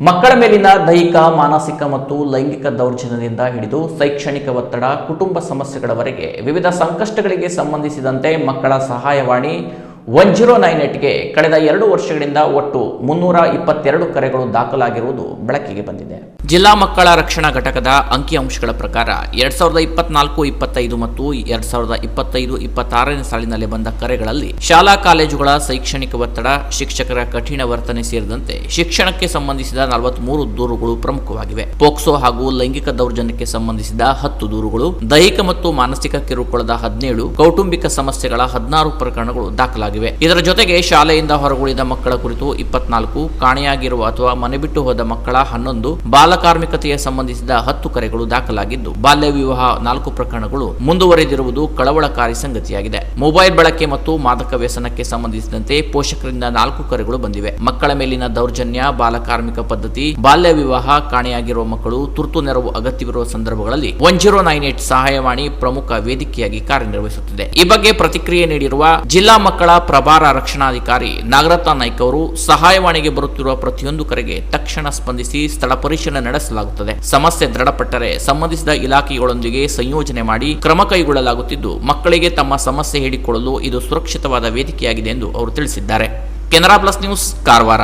ಮಕ್ಕಳ ಮೇಲಿನ ದೈಹಿಕ, ಮಾನಸಿಕ ಮತ್ತು ಲೈಂಗಿಕ ದೌರ್ಜನ್ಯದಿಂದ ಹಿಡಿದು ಶೈಕ್ಷಣಿಕ ಒತ್ತಡ, ಕುಟುಂಬ ಸಮಸ್ಯೆಗಳವರೆಗೆ ವಿವಿಧ ಸಂಕಷ್ಟಗಳಿಗೆ ಸಂಬಂಧಿಸಿದಂತೆ ಮಕ್ಕಳ ಸಹಾಯವಾಣಿ 1098ಗೆ ಕಳೆದ 2 ವರ್ಷಗಳಿಂದ ಒಟ್ಟು 322 ಕರೆಗಳು ದಾಖಲಾಗಿರುವುದು ಬೆಳಕಿಗೆ ಬಂದಿದೆ. ಜಿಲ್ಲಾ ಮಕ್ಕಳ ರಕ್ಷಣಾ ಘಟಕದ ಅಂಕಿಅಂಶಗಳ ಪ್ರಕಾರ 2024-25 ಮತ್ತು 2025-26ನೇ ಸಾಲಿನಲ್ಲಿ ಬಂದ ಕರೆಗಳಲ್ಲಿ ಶಾಲಾ ಕಾಲೇಜುಗಳ ಶೈಕ್ಷಣಿಕ ಒತ್ತಡ, ಶಿಕ್ಷಕರ ಕಠಿಣ ವರ್ತನೆ ಸೇರಿದಂತೆ ಶಿಕ್ಷಣಕ್ಕೆ ಸಂಬಂಧಿಸಿದ 43 ದೂರುಗಳು ಪ್ರಮುಖವಾಗಿವೆ. ಪೋಕ್ಸೋ ಹಾಗೂ ಲೈಂಗಿಕ ದೌರ್ಜನ್ಯಕ್ಕೆ ಸಂಬಂಧಿಸಿದ 10 ದೂರುಗಳು, ದೈಹಿಕ ಮತ್ತು ಮಾನಸಿಕ ಕಿರುಕುಳದ 17, ಕೌಟುಂಬಿಕ ಸಮಸ್ಯೆಗಳ 16 ಪ್ರಕರಣಗಳು ದಾಖಲಾಗಿವೆ. ಇದರ ಜೊತೆಗೆ ಶಾಲೆಯಿಂದ ಹೊರಗುಳಿದ ಮಕ್ಕಳ ಕುರಿತು 24, ಕಾಣೆಯಾಗಿರುವ ಅಥವಾ ಮನೆ ಬಿಟ್ಟು ಹೋದ ಮಕ್ಕಳ 11, ಬಾಲಕಾರ್ಮಿಕತೆಗೆ ಸಂಬಂಧಿಸಿದ 10 ಕರೆಗಳು ದಾಖಲಾಗಿದ್ದು, ಬಾಲ್ಯ ವಿವಾಹ 4 ಪ್ರಕರಣಗಳು ಮುಂದುವರೆದಿರುವುದು ಕಳವಳಕಾರಿ ಸಂಗತಿಯಾಗಿದೆ. ಮೊಬೈಲ್ ಬಳಕೆ ಮತ್ತು ಮಾದಕ ವ್ಯಸನಕ್ಕೆ ಸಂಬಂಧಿಸಿದಂತೆ ಪೋಷಕರಿಂದ 4 ಕರೆಗಳು ಬಂದಿವೆ. ಮಕ್ಕಳ ಮೇಲಿನ ದೌರ್ಜನ್ಯ, ಬಾಲಕಾರ್ಮಿಕ ಪದ್ಧತಿ, ಬಾಲ್ಯ ವಿವಾಹ, ಕಾಣೆಯಾಗಿರುವ ಮಕ್ಕಳು, ತುರ್ತು ನೆರವು ಅಗತ್ಯವಿರುವ ಸಂದರ್ಭಗಳಲ್ಲಿ 1098 ಸಹಾಯವಾಣಿ ಪ್ರಮುಖ ವೇದಿಕೆಯಾಗಿ ಕಾರ್ಯನಿರ್ವಹಿಸುತ್ತಿದೆ. ಈ ಬಗ್ಗೆ ಪ್ರತಿಕ್ರಿಯೆ ನೀಡಿರುವ ಜಿಲ್ಲಾ ಮಕ್ಕಳ ಪ್ರಭಾರ ರಕ್ಷಣಾಧಿಕಾರಿ ನಾಗರತ್ನ ನಾಯ್ಕ ಅವರು, ಸಹಾಯವಾಣಿಗೆ ಬರುತ್ತಿರುವ ಪ್ರತಿಯೊಂದು ಕರೆಗೆ ತಕ್ಷಣ ಸ್ಪಂದಿಸಿ ಸ್ಥಳ ಪರಿಶೀಲನೆ ನಡೆಸಲಾಗುತ್ತದೆ. ಸಮಸ್ಯೆ ದೃಢಪಟ್ಟರೆ ಸಂಬಂಧಿಸಿದ ಇಲಾಖೆಗಳೊಂದಿಗೆ ಸಂಯೋಜನೆ ಮಾಡಿ ಕ್ರಮ ಕೈಗೊಳ್ಳಲಾಗುತ್ತಿದ್ದು, ಮಕ್ಕಳಿಗೆ ತಮ್ಮ ಸಮಸ್ಯೆ ಹೇಳಿಕೊಳ್ಳಲು ಇದು ಸುರಕ್ಷಿತವಾದ ವೇದಿಕೆಯಾಗಿದೆ ಎಂದು ಅವರು ತಿಳಿಸಿದ್ದಾರೆ. Canara plus news, Karwar.